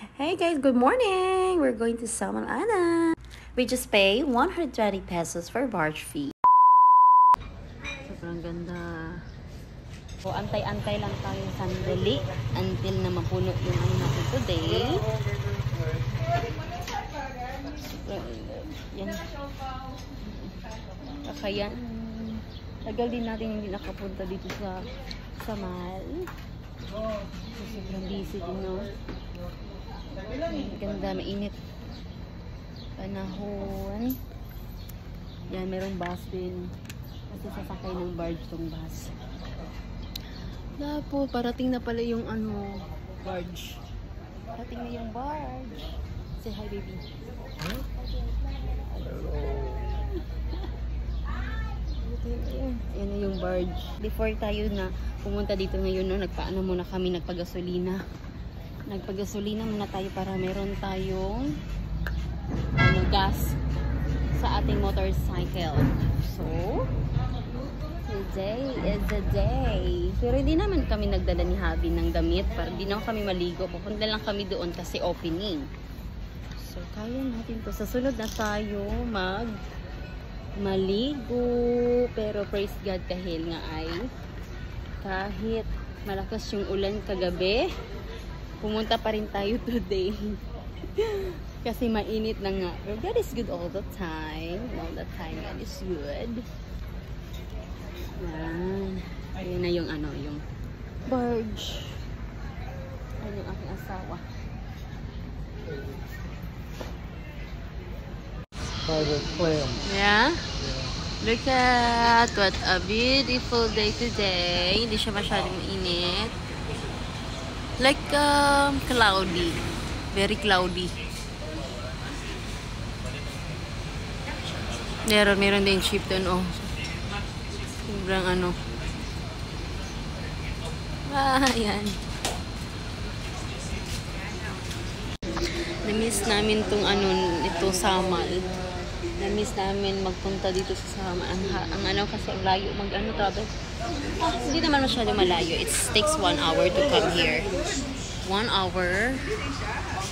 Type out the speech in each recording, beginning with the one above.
Hey guys, good morning! We're going to Samal Ana. We just pay 120 pesos for barge fee. Sobrang ganda. So, antay-antay lang tayo sandali until na mapuno yung ano natin today. Yan. Kakayan. Tagal din natin hindi nakapunta dito sa Samal. So, sobrang busy din, no? Ganda, mainit. Panahon. Yan, merong bus din. Kasi sasakay ng barge tong bus. Lapo, parating na pala yung ano, barge. Parating na yung barge. Say hi, baby. Huh? Hello. Yan na yung barge. Before tayo na pumunta dito ngayon, no, nagpaano muna kami, nagpagasolina. Nagpagasolina muna tayo para meron tayong gas sa ating motorcycle. So, today is the day. Pero hindi naman kami nagdala ni Habi ng damit. Para hindi naman kami maligo. Pupunta lang kami doon kasi opening. So, kaya natin to. Sa sunod na tayo maligo. Pero praise God dahil nga ay kahit malakas yung ulan kagabi, pumunta pa rin tayo today. Kasi mainit na nga. But God is good all the time. All the time God is good. Yan. Ayan na yung ano, yung barge. Ayan yung aking asawa. Private clam. Yeah? Look at what a beautiful day today. Hindi siya masyadong init. Like cloudy. Very cloudy. Meron din ship doon, oh. Sobrang ano. Ayan. Na-miss namin tong ano, ito Samal. Na-miss namin magpunta dito sa Samal. Ang ano kasi ang layo travel. Hindi naman masyado malayo. It takes 1 hour to come here. 1 hour.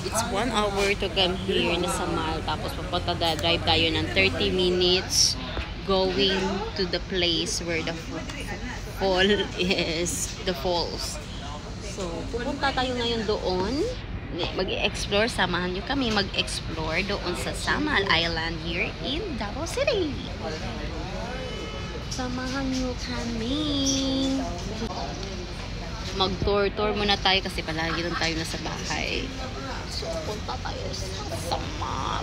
It's 1 hour to come here na Samal. Tapos papunta drive tayo ng 30 minutes going to the place where the fall is. The falls. So, pupunta tayo ngayon doon. Mag-explore. Samahan nyo kami mag-explore doon sa Samal Island here in Davao City. Samahan nyo kami. Mag-tour muna tayo kasi palagi lang tayo nasa bahay. So, punta tayo sa Samal.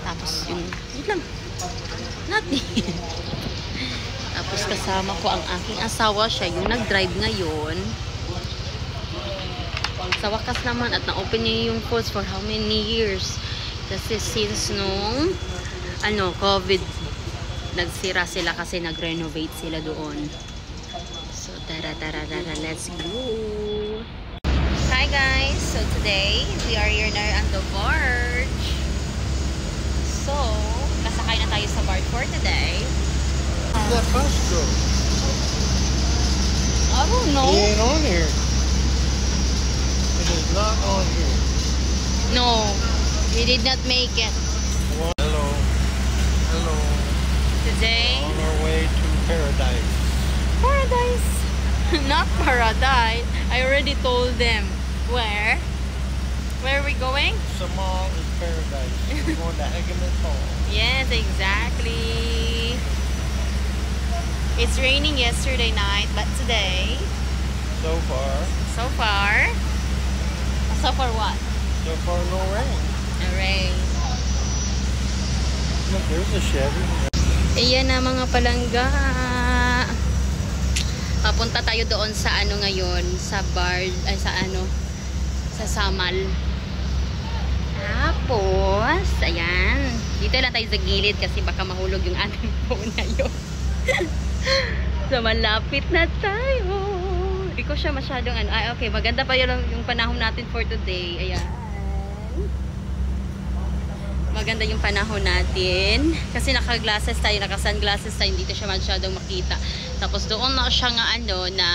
Tapos yung, yun lang. Nothing. Tapos kasama ko ang aking asawa. Siya yung nag-drive ngayon. Sa wakas naman at na-open niya yung falls for how many years? Kasi since nung COVID, nagsira sila kasi nag-renovate sila doon. So, tara, let's go! Hi guys! So, today, we are here na on the barge. So, kasakay na tayo sa barge for today. That bus go? I don't know. He ain't on here. It is not on here. No, we did not make it. Hello. Hello. Today, On our way to paradise. paradise. Not paradise. I already told them. Where? Where are we going? Samal is paradise. We're going to Hagaman Falls. Yes, exactly. It's raining yesterday night, but today, So far what? no rain. A rain. Look, there's a Chevy. Ayan na mga palangga. Papunta tayo doon sa ano ngayon, sa sa Samal. Tapos, ayan. Dito lang tayo sa gilid kasi baka mahulog yung ating phone ngayon. So, malapit na tayo. Hindi ko siya masyadong okay, maganda pa yun yung panahon natin for today. Ayan. Maganda yung panahon natin. Kasi naka-glasses tayo, naka-sunglasses tayo. Dito siya masyadong makita. Tapos doon na siya nga na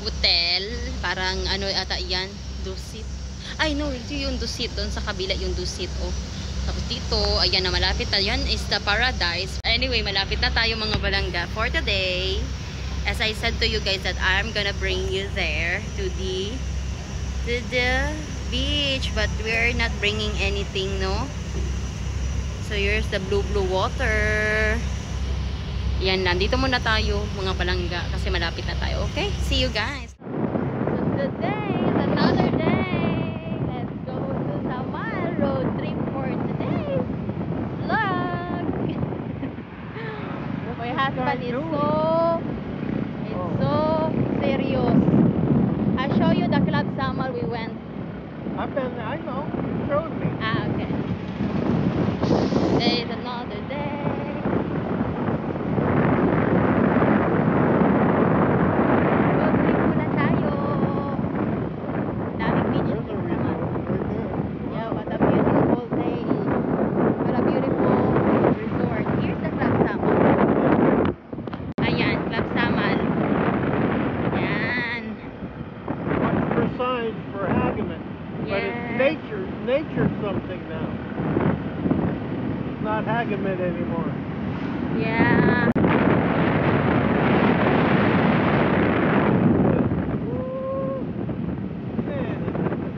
hotel. Parang ata yan. Dusit. Ay, no, ito yung Dusit. Doon sa kabila yung Dusit, oh. Tapos dito, ayan na, malapit na. Yan is the Paradise. Anyway, malapit na tayo mga balangga for today. As I said to you guys that I'm gonna bring you there to the beach. But we're not bringing anything, no? So, here's the blue water. Yan, nandito muna tayo mga palangga kasi malapit na tayo. Okay? See you guys! So, today is another day. Let's go to Samal road trip for today's vlog. My husband is so serious. I'll show you the Club Samal we went. I've been there, I know. You showed me. Ah, okay. Today is another day. Road trip muna tayo. Daming beach There's a naman. resort right there. Yeah, what a beautiful day. What a beautiful resort. Here's the Club Samal. Ayan, Club Samal. Yan. Watch for signs for Hagaman. But it's Yes. nature's something now. It's not Hagaman anymore. Yeah.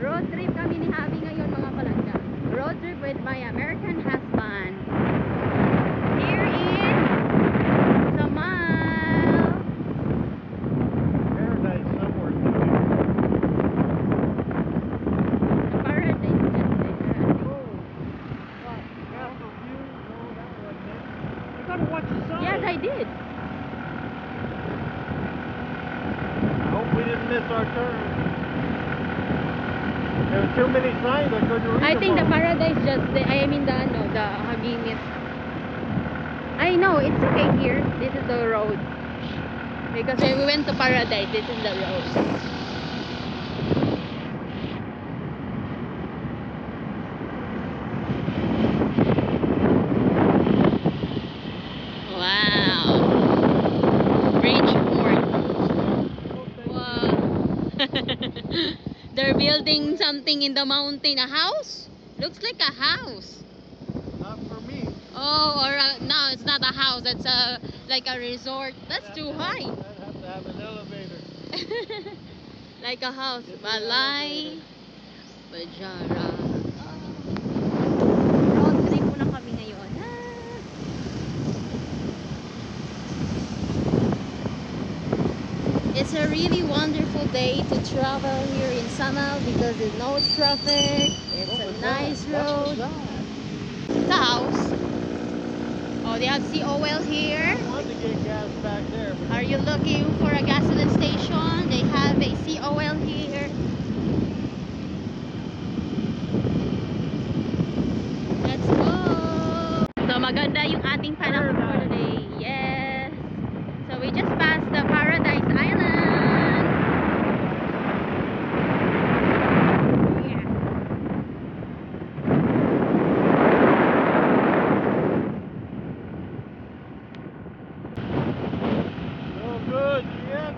Road trip kami ni Javi ngayon mga palangga. Road trip with my American husband. Here in Samal. Paradise somewhere. The Paradise just there. What? Castle View? No, that wasn't it. You gotta watch the signs. Yes, I did. I hope we didn't miss our turn. There were too many signs, I couldn't read I think the them all. Paradise just there. I mean the Hagimit. I know, it's okay here. This is the road. Because when we went to Paradise, this is the road. Wow. Bridgeport. Wow. They're building something in the mountain. A house? Looks like a house. Not for me. Oh, or no, it's not a house. It's like a resort. That's too high. I'd have to have an elevator. Like a house. Balay. Bajara. Road trip muna kami ngayon. It's a really wonderful day to travel here in Samal because there's no traffic. It's What a was nice that? What was road. that? It's a house. Oh, they have sea oil here. I wanted to get gas back there, but Are you looking for a gasoline station? They have a sea oil here. Let's go! So maganda yung ating panahon for today. Yes! So we just passed the Paradise Island. Yeah. oh good, yeah.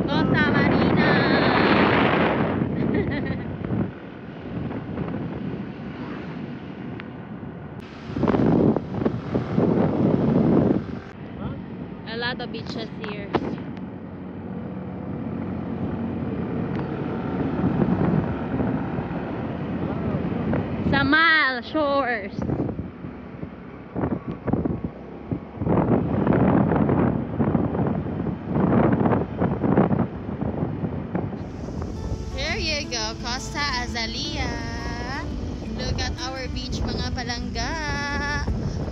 Costa Marina! Huh? A lot of beaches here. Samal Shores. There you go, Costa Azalea. Look at our beach, mga palangga.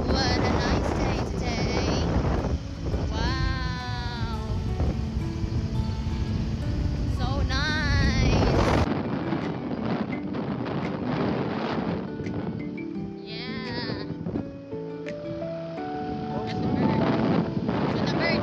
What a nice day today. Wow. So nice. Yeah. Look at the bird. Look at the bird.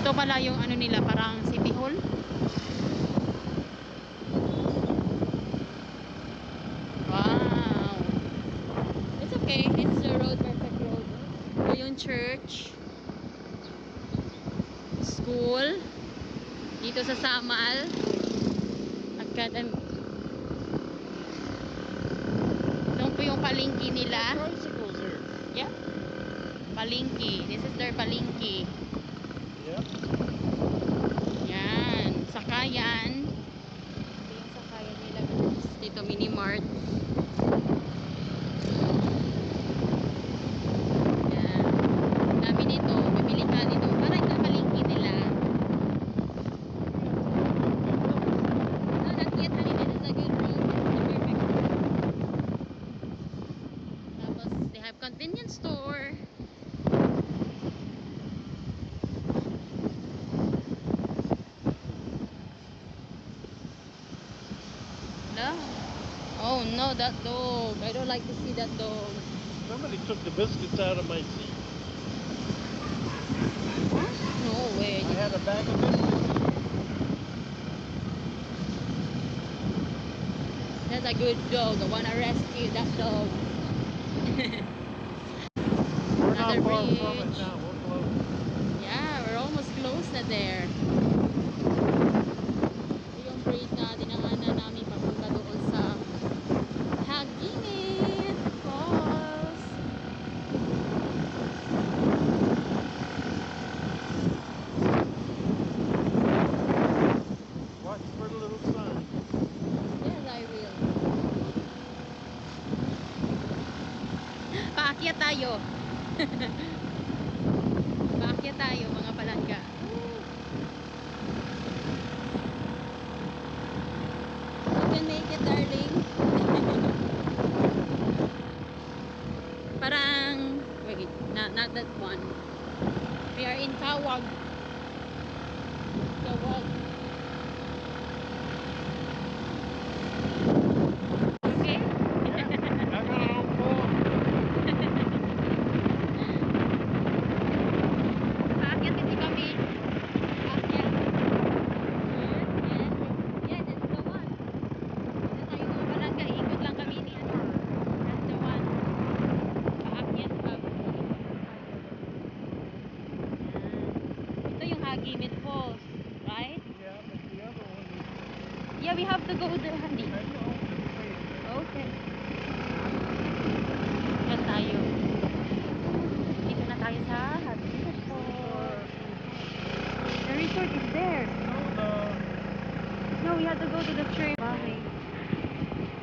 Ito pala yung ano nila, parang City Hall. Wow. It's okay. It's the road, perfect road. Ito yung church. School. Dito sa Samal. Academy. Ito po yung palengke nila. Tricycles here. Yeah. Palengke. This is their palengke. Yep. Yan. Sakayan. Ito yung sakayan nila. Dito mini mart. Yan. Dami dito. Bibili ka dito. Para ito palengke nila. No, not yet. Honey. This is a good road. Perfect road. Tapos they have convenience store. No. Oh no, that dog. I don't like to see that dog. Somebody took the biscuits out of my seat. No way. I had a bag of biscuits. That's a good dog. I want to rescue that dog. We're Another not far from it bridge. now. We're close. Yeah, we're almost close na there. Ito yung bridge na dinaanan namin papunta doon sa Haginit Falls. Watch for the little sign. Yes, I will. Paakyat tayo. Paakyat tayo mga palangga. You can make it, darling. Parang, wait, not that one. We are in Tawag. Tawag. Okay? Yeah. I got an old phone. Paakyat kasi kami. Paakyat. Yes. Yeah, that's the one. That's tayo mga palangga. Ikot lang kami ni ano. That's the one. Paakyat up. Ito yung Haginit Falls, right? Yeah, but the other one is... Yeah, we have to go there, honey. I know. Just wait. Okay. Yan tayo. Dito na tayo sa Haginit Falls. The resort is there. No, we have to go to the train.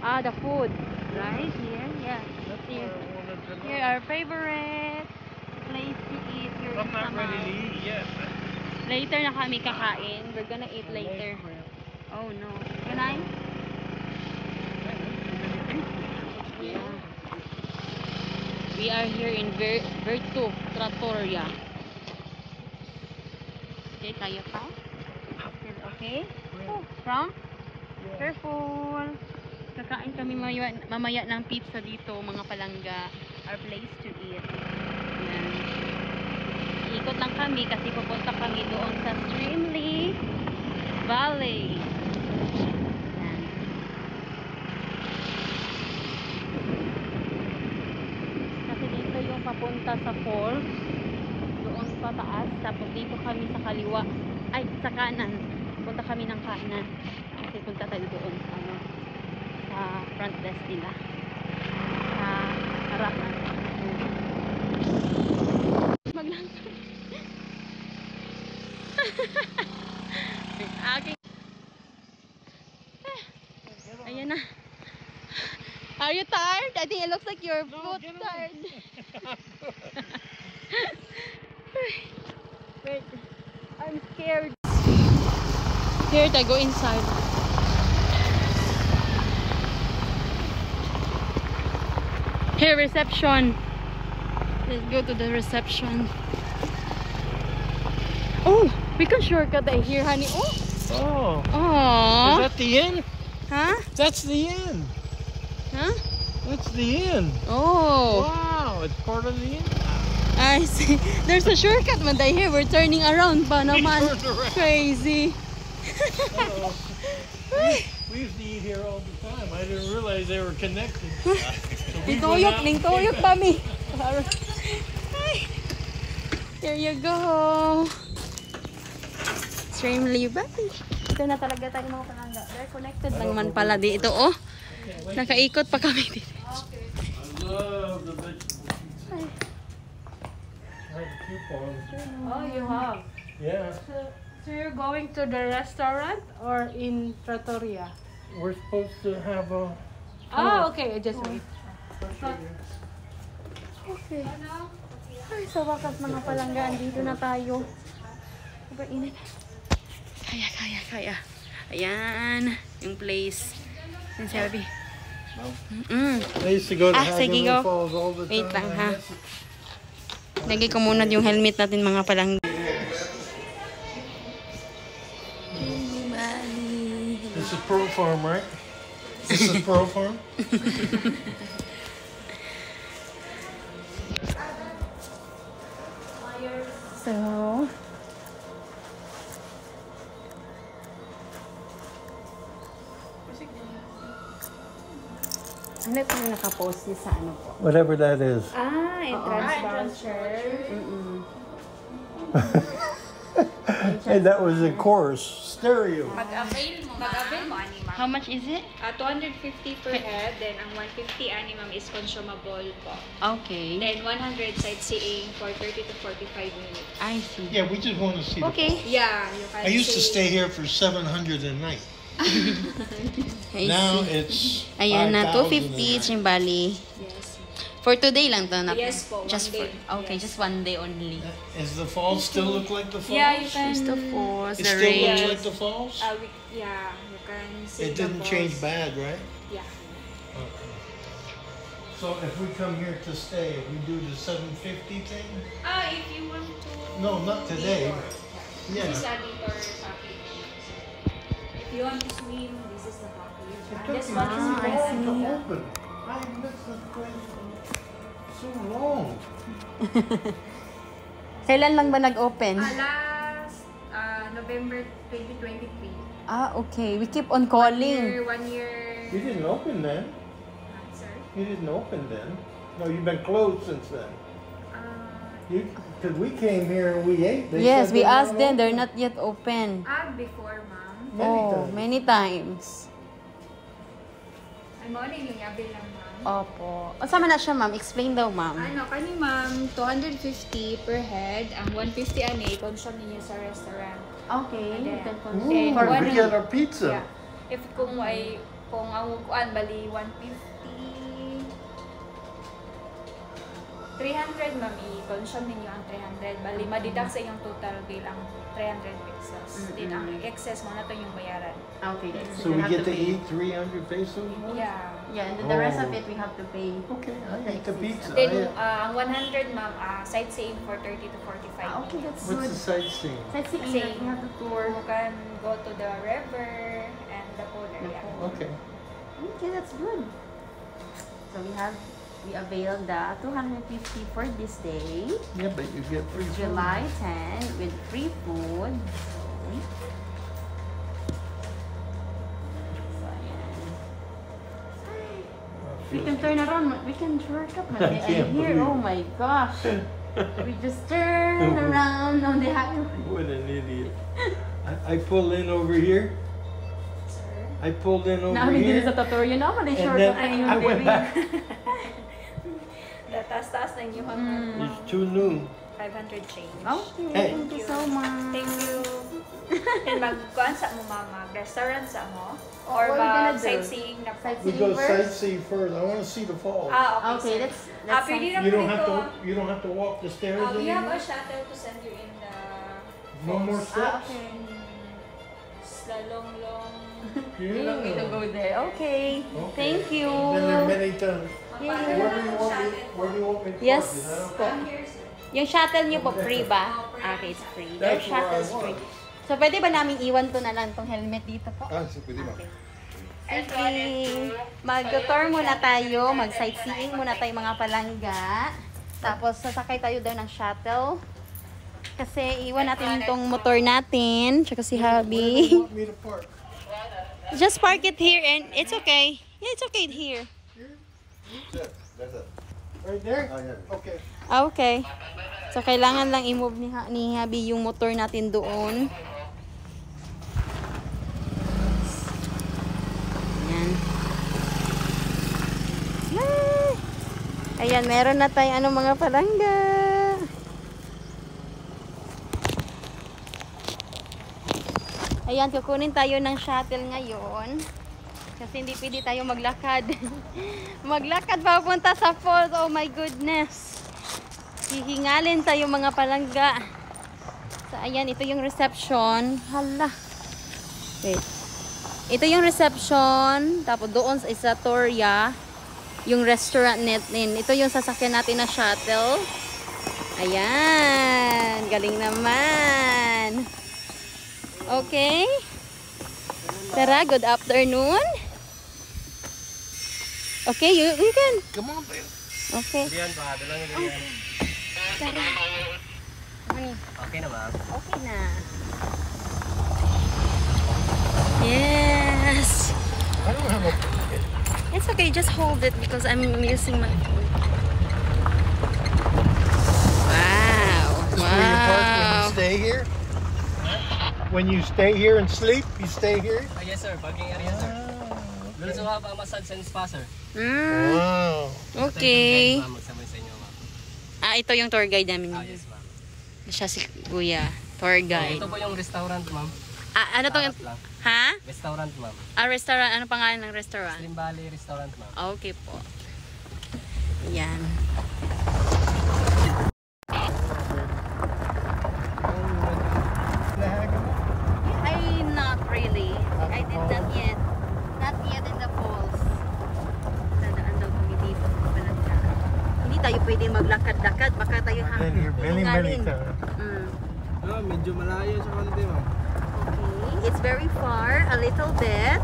Ah, the food. Right here? Yeah. That's Here. where I wanted to know. Here, our favorite place to eat here I'm in not ready to Samal. eat yet. Later na kami kakain. We're gonna eat later. Oh no. Can I? Yeah. We are here in Vertu Trattoria. Okay, kaya pa? Still okay? Oh, from? Careful. Kakain kami mamaya ng pizza dito, mga palangga. Our place to eat. Yan. Ikot lang kami kasi pupunta kami doon sa Streamley Valley. Yan. Kasi dito yung papunta sa falls. Doon pa taas. Tapos dito kami sa kaliwa. Ay, sa kanan. Punta kami ng kanan. Kasi punta tayo doon sa ano, sa front desk nila. Sa harapan. Maglantar. Aking. Ayan na. Are you tired? I think it looks like your foot tired. Wait, I'm scared. Here, I go inside. Here, reception. Let's go to the reception. Oh, we can shortcut right here, honey. Oh. Oh. Aww. Is that the inn? Huh? That's the inn. Huh? That's the inn. Oh. Wow, it's part of the inn. I see. There's a shortcut man here. We're turning around pa naman. turned around. Crazy. We used to eat here all the time. I didn't realize they were connected. So we went Ningtuyok, out- ningtuyok pa mi. Here you go. Extremely Valley. Ito na talaga tayo mga palangga. They're connected lang man pala dito. Oh, nakaikot pa kami dito. I love the vegetable pizza. I had a coupon. Oh, you have. Yeah, So you're going to the restaurant or in Trattoria? we're supposed to have a. Oh, okay. Just wait. Okay. Ay, sa wakas mga palanggaan, dito na tayo. Super init. Kaya. Ayan, yung place. Yung sabi. I used to go to sige, Haggerty go. Falls all the time. Wait lang, ha. Lagay ko muna yung helmet natin mga palangga. This is Pro Farm, right? This is Pro Farm? So, ano po yung nakapost niya sa ano po? Whatever that is. Entrance voucher. Hey, that was a chorus. Stereo. Mag-avail mo ani ma'am. How much is it? 250 per head, then ang 150 ani ma'am is consumable po. Okay. Then 100 sightseeing for 30 to 45 minutes. I see. Yeah, we just want to see the Okay. Yeah, you can I used to see- stay here for 700 a night. I Now see. it's Ayan na, 5,000 a 250 night. Chimbali. Yes. For today lang to na. Yes po, Just one for, day. okay, Yes. just one day only. Is the falls still look like the falls? Yeah, you can. Just the force, It the still looks rain. like the falls? Yeah, you can see It the didn't falls. change bad, right? Yeah. Okay. So if we come here to stay, we do the 750 thing? If you want to. No, not today. Detour. Yeah. This is a detour package. If you want to swim, this is the package. It took This me one is too I long see. to open. I missed this place for so long. Kailan lang ba nag-open? Last November 2023. Okay. We keep on calling. 1 year. You didn't open then. Sir. You didn't open then. No, you've been closed since then. Because we came here and we ate. They Yes, said we they're asked not them. open. They're not yet open. Before, ma'am. Many times. Ay, morning yung yabi lang, ma'am. Opo. O, sama na siya, ma'am. Explain daw, ma'am. Kani ma'am, 250 per head. Ang 150 ani, consume ninyo sa restaurant. Okay. you can Ooh, For we one- get our pizza. Yeah. If kung ang kuan bali 150 300 ma'am, i-consume ninyo ang 300. Bali ma-deduct sa inyong total bill ang 300 pesos. Then ang excess mo na to yung bayaran. Okay. So we get to eat 300 pesos more? Yeah. Yeah, and then the rest of Oh. it we have to pay. Okay, I eat the pizza. Then ang 100 ma'am, sightseeing for 30 to 45 Okay, that's What's good. the sightseeing? Sightseeing. We have to tour. You can go to the river and the pool area. Okay. Okay, that's good. So we availed the 250 for this day. Yeah, but you get free food. July 10 with free food. So, ayan. We can turn around. We can shortcut. I can't Here, believe oh my gosh. We just turn around on the highway. What an idiot. I pulled in over here. I pulled in over Namin din here. sa tutorial naman ay And shortcut then na yung I went back. Taas-taas na yung It's too new. 500 change. Okay, Hey. thank you so much. Thank you. And mag-kuan sa mo mama, restaurant sa mo? Oh, Or what we gonna do? sightseeing na po? We Sightseeing go first? sightsee first. I want to see the falls. Okay, sir. let's Pwede na You po don't have ito. to. You don't have to walk the stairs We have a anymore. shuttle to send you in the No more steps. okay. the long You want me to Yeah. go there? Okay. Okay. Thank you. Been there many times. Yeah. Where do you want me? Where do you want me to Yes park? Is that po. Here, sir. Yung shuttle niyo po, free ba? Okay, it's free. Their That's where I shuttle's free. was. So, pwede ba namin iwan to na lang tong helmet dito po? Pwede ba? Okay. Mag-tour muna tayo. Mag-sightseeing muna tayo mga palangga. Tapos sasakay tayo daw ng shuttle. Kasi iwan natin tong motor natin. Tsaka si Habi. Want me to park? Just park it here and it's okay. Yeah, it's okay here. Right there? Okay. Ah, okay. So, kailangan lang i-move ni Habi yung motor natin doon. Ayan. Ah! Ayan, meron na tayong mga palangga. Ayan, kukunin tayo ng shuttle ngayon. Kasi hindi pwede tayo maglakad. Maglakad papunta sa falls. Oh my goodness. Hihingalin tayo mga palangga. So, ayan, ito yung reception. Hala. Wait. Ito yung reception. Tapos doon sa Isatoria, yung restaurant natin. Ito yung sasakyan natin na shuttle. Ayan. Galing naman. Okay. Tara, good afternoon. Okay, you can. Come on, babe. Okay. Diyan ba? Dalang diyan. Tara. Okay na ba? Okay na. Yes. I don't have a... It's okay, just hold it because I'm using my phone. Wow. This is where you park when you Wow. stay here? When you stay here and sleep, you stay here? Yes sir, parking area sir. We also have a massage and spa sir. Mm, Wow. okay. Ma'am, magsabay sa inyo ma'am. Ah, ito yung tour guide namin. Yes ma'am. Siya si Kuya, tour guide. Ito po yung restaurant ma'am. Ah, ano tong... Harap lang. Ha? Restaurant ma'am. Ah, restaurant. Ano pangalan ng restaurant? Slim Valley Restaurant ma'am. Okay po. Yan. I not really. I did not yet. Not yet in the falls. Dadaan daw kami dito. Palangga. Hindi tayo pwede maglakad-lakad. Baka tayo I've been here many, many hihingalin. times. Mm. No, medyo malayo sa konti ma'am. Okay. It's very far. A little bit.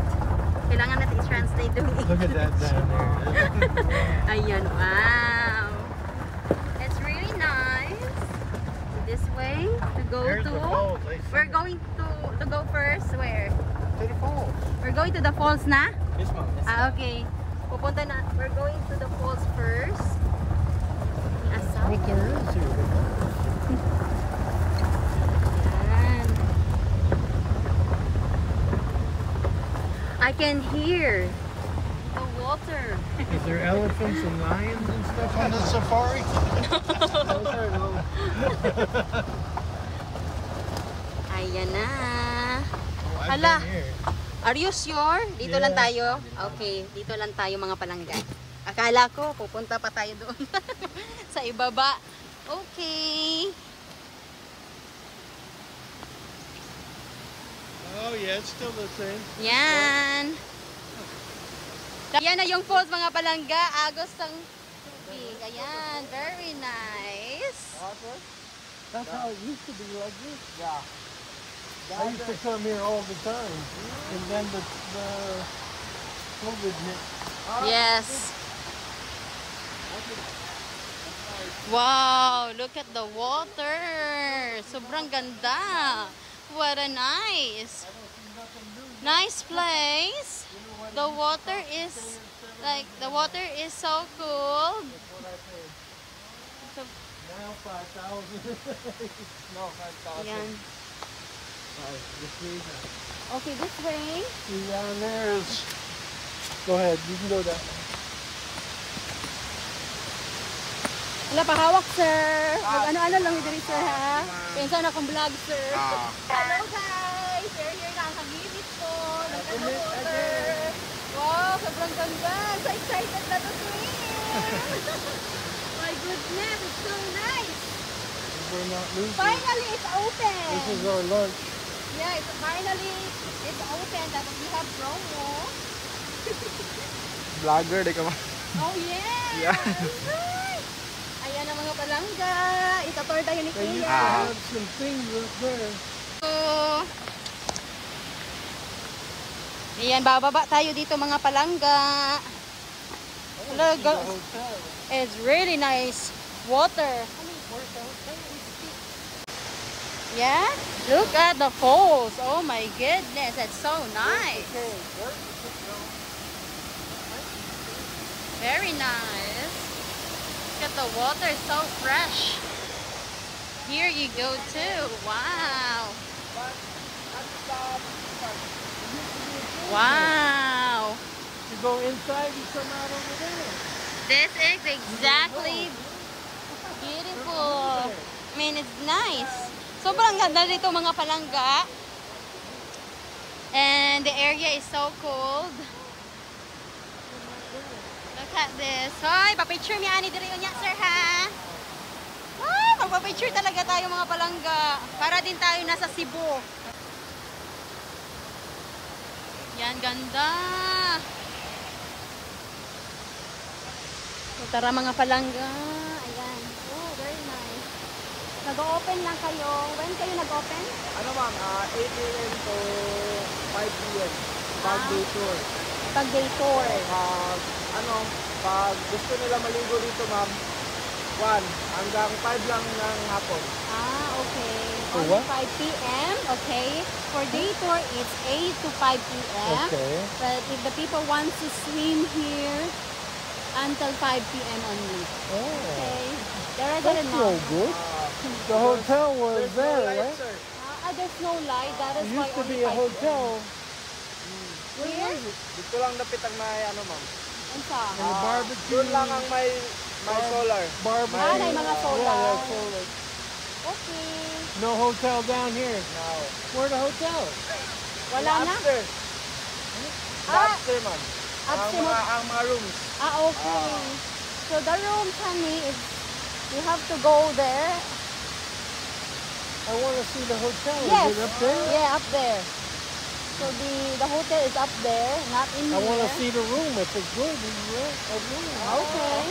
Kailangan natin i-translate yung Look at that down there. Ayan, wow. It's really nice. This way to go There's to. the falls. I see We're it. going to go first. Where? To the falls. We're going to the falls na? Yes ma'am. Yes, Ah, okay. Pupunta na. We're going to the falls first. Asam. What there is here. Ayan. I can hear the water. Is there elephants and lions and stuff on the safari? No, sir, no. Ayan na. Oh, I've Hala. been here. Are you sure? Dito lang Yeah. tayo? Okay, dito lang tayo mga palangga. Akala ko, pupunta pa tayo doon. Sa ibaba. Okay. Oh yeah, it's still the same. Yan. Yan na yung falls mga palangga. Agos ng tubig. Ayan. Very nice. That's how it used to be, wasn't it? Yeah. I used to come here all the time. And then the COVID hit. Yes. Wow, look at the water. Sobrang ganda. What a nice place. The water is so cool. So, Now 5,000. No, 5,000. yan. This way. Okay, this way. See down there is. Go ahead, you can go down. Wala pa hawak, sir. Mag-ano-ano lang dito, sir, ha? Pensa na akong vlog, sir. Hello, guys. We're here na sa gilid ko. Look at the water. Wow, sobrang ganda. So excited na to swim. My goodness, it's so nice. We're not losing. Finally, it's open. This is our lunch. Yeah, finally, it's open. Tapos we have promo. Vlogger di ka ba? Oh, yeah. Right. Ayan ang mga palangga. Itator tayo ni They used Kuya. to have some things up there. So, ayan, bababa tayo dito mga palangga. Hello, The hotel. it's really nice water. Yeah? Look at the falls. Oh my goodness, that's so nice. Very nice. Look at the water, so fresh. Here you go too. Wow. Wow. You go inside, you come out over there. This is exactly beautiful. I mean, it's nice. Sobrang ganda dito mga palangga. And the area is so cold. Look at this. Hoy, papicture mi ani diri unya, sir, ha? Ay, magpapicture talaga tayo mga palangga. Para din tayo nasa Cebu. Yan, ganda. So, tara mga palangga. Ayan. Oh, very nice. Nag-open lang kayo. When kayo nag-open? Ano ma'am, 8 a.m. to 5 p.m. Pag day tour. Pag day tour. Pag gusto nila maligo dito ma'am, 1 hanggang 5 lang ng hapon. Ah, okay. For Only what? 5 p.m. Okay. For day tour, it's 8 to 5 p.m. Okay. But if the people want to swim here, until 5 p.m. only. Oh, Okay. There are that's no good. The hotel was There's there, no light, right? sir. There's no light. That It is why used to only be a 5 hotel Here? Dito lang dapit ang may ano ma'am. Unsa? and a barbecue. Doon lang ang may solar. Barbecue. Ah, may mga solar. Yeah, yeah, solar. Okay. No hotel down here. No. Where the hotel? Wala na? Upstairs. Ah, Upstairs ma'am. upstairs mo- Ang mga rooms. okay. So the room, honey, is you have to go there. I want to see the hotel. Yes. Is it up there? Yeah, up there. So the hotel is up there, not in I here. want to see the room. If it's good, we rent a room. Okay.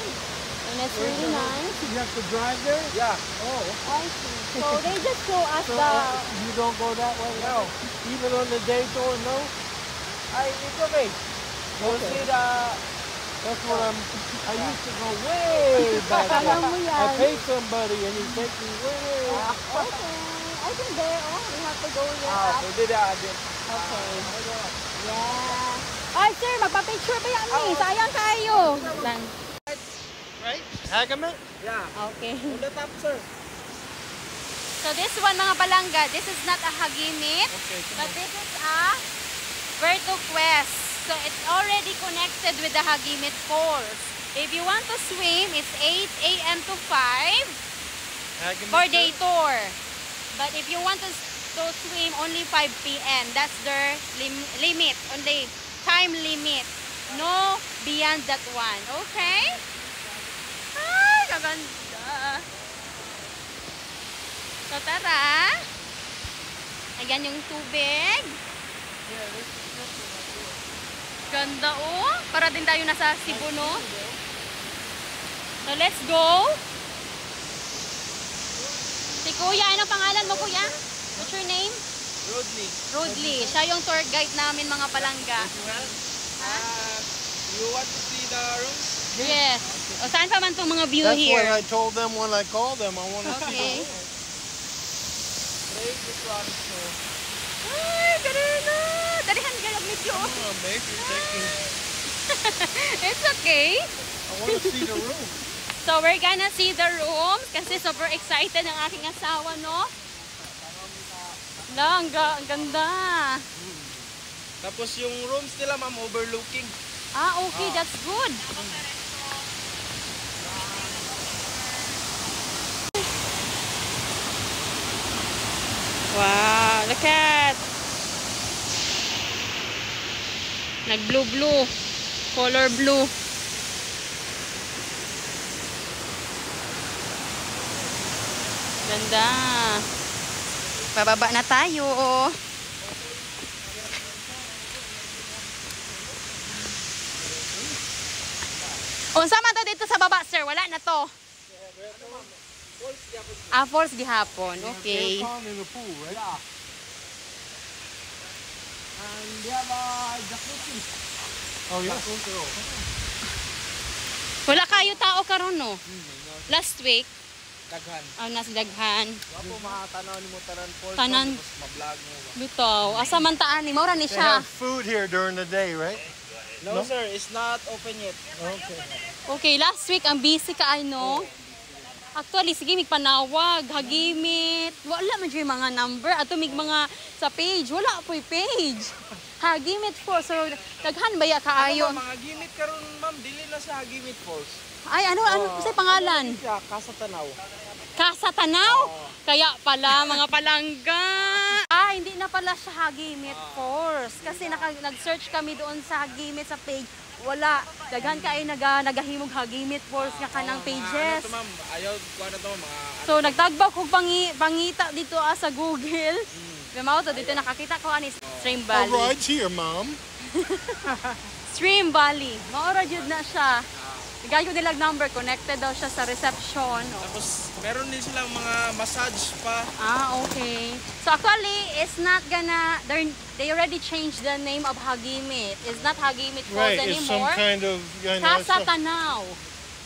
And it's really nice. You have to drive there? Yeah. Oh. I see. So they just show us So the. you don't go that way? No. Even on the day tour, no? It's okay. You'll Okay. see the That's what I used to go way back Alam mo then. I yan. paid somebody and he take me way. Okay. I think there. Oh, we have to go here up. pwede din. Okay. Yeah. Ay, sir, magpa-picture ba yan eh? Sayang kayo. Lang. Right? Hagaman? Yeah. Okay. On the top, sir. So this one, mga palangga, this is not a hagimit, but this is a vertuquest. So it's already connected with the Hagimit Falls. If you want to swim, it's 8 a.m. to 5 for day tour. But if you want to swim, only 5 p.m. That's their limit, only time limit. No beyond that one. Okay? Ay, kaganda. So tara. Ayan yung tubig. Ganda oh. Para din tayo nasa Cebu, no? So let's go. Si Kuya, anong pangalan mo, Kuya? What's your name? Rodney. Rodley. Siya yung tour guide namin, mga palangga. Ha? You want to see the rooms? Yes. O saan pa man itong mga view That's here? what I told them when I called them. I want to Okay. Break this one. So, Ay, ganun na. Dalihan galag medyo. babe, you're taking. It's okay. I want to see the room. So we're gonna see the rooms kasi super excited ang aking asawa, no? Ang ganda. tapos yung rooms nila ma'am overlooking. Ah, okay, that's good. Wow, look at. Nag-blue. Color blue. Ganda. Bababa na tayo. Unsa man to dito sa baba, sir? Wala na to. Ah, falls gihapon. Okay. They're calm in the pool, right? Yeah. And they have a jacuzzi. Oh, yeah? Wala kayo tao karon, no? Last week, Daghan. nasa daghan. Wapo makatanaw ni mo tanan falls. Tanan. Tapos ma-vlog mo ba? Bitaw, asa man taan ni maura ni They siya. have food here during the day, right? No, sir, it's not open yet. Okay. Okay, last week ang busy ka ay no. Actually, sige mig panawag, hagimit. Wala man yung mga number ato mig mga sa page. Wala po page. Hagimit po. So daghan baya kaayo. Ano ba, mga gimit karon ma'am, dili na sa Gimit Falls. Ay ano sa pangalan? Siya, Casa Tanaw. Casa Tanaw? Kaya pala, mga palangga. Hindi na pala siya Hagimit Falls. Kasi nag-search kami doon sa Hagimit sa page. Wala. Daghan ka ay nagahimog Hagimit Falls nga kanang pages. Ano to ma'am, ayaw ko na to mga... So, nagtagbaw ko pangita dito sa Google. Mao to dito nakakita ko ani Stream Our Valley. ride's here, Mom. Stream Valley. Maura jud na siya. Bigay ko nilang number, connected daw siya sa reception. Tapos, meron din silang mga massage pa. Okay. So actually, it's not gonna, they already changed the name of Hagimit. It's not Hagimit Falls Right, it's some anymore. kind of, Casa Tanaw.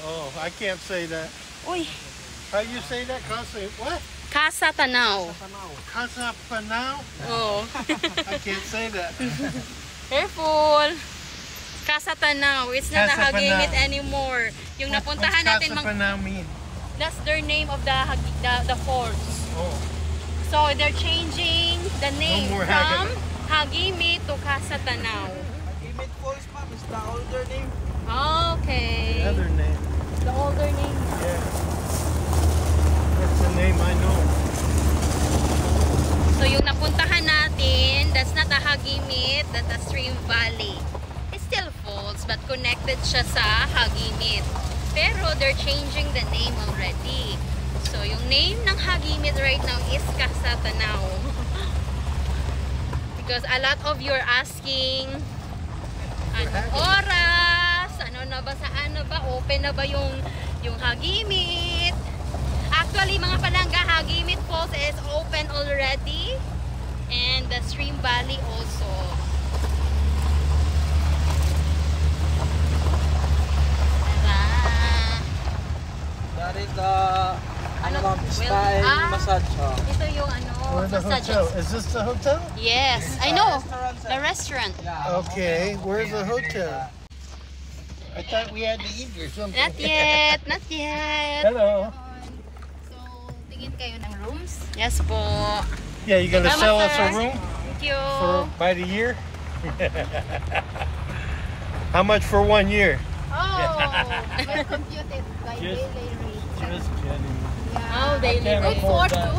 oh, I can't say that. Uy, How you say that? Casa, what? Casa Tanaw. Casa Panao? Oh. I can't say that. Careful. Casa Tanaw. It's not Casa a Hagimit Panao. anymore. Yung What's napuntahan natin, Casa Panao mean? that's their name of the falls. Oh, So they're changing the name more from Hagimit to Casa Tanaw. Gimit Falls ma'am is the older name. Okay. the other name. The older name. Yeah. That's the name I know. So yung napuntahan natin, that's not a Hagimit, that's a Stream Valley. It's still falls, but connected siya sa Hagimit. Pero they're changing the name already. So yung name ng Hagimit right now is Casa Tanaw. Because a lot of you are asking, anong oras? Ano na ba, saan na ba? Open na ba yung Hagimit? Actually, mga palangga, Hagimit Falls is open already. And the Stream Valley also. That is the... Ano ma'am, spa and massage. Ito yung Or the massages. hotel. Is this the hotel? Yes, I know. The restaurant. Okay, where's the hotel? I thought we had to eat or something. Not yet, not yet. Hello. So, tingin kayo ng rooms? Yes po. Yeah, you gonna Salamat, sell us sir. a room Thank you. by the year? How much for 1 year? We're computed by Just- daily rate. Just kidding. Oh, daily Can't rate. afford that.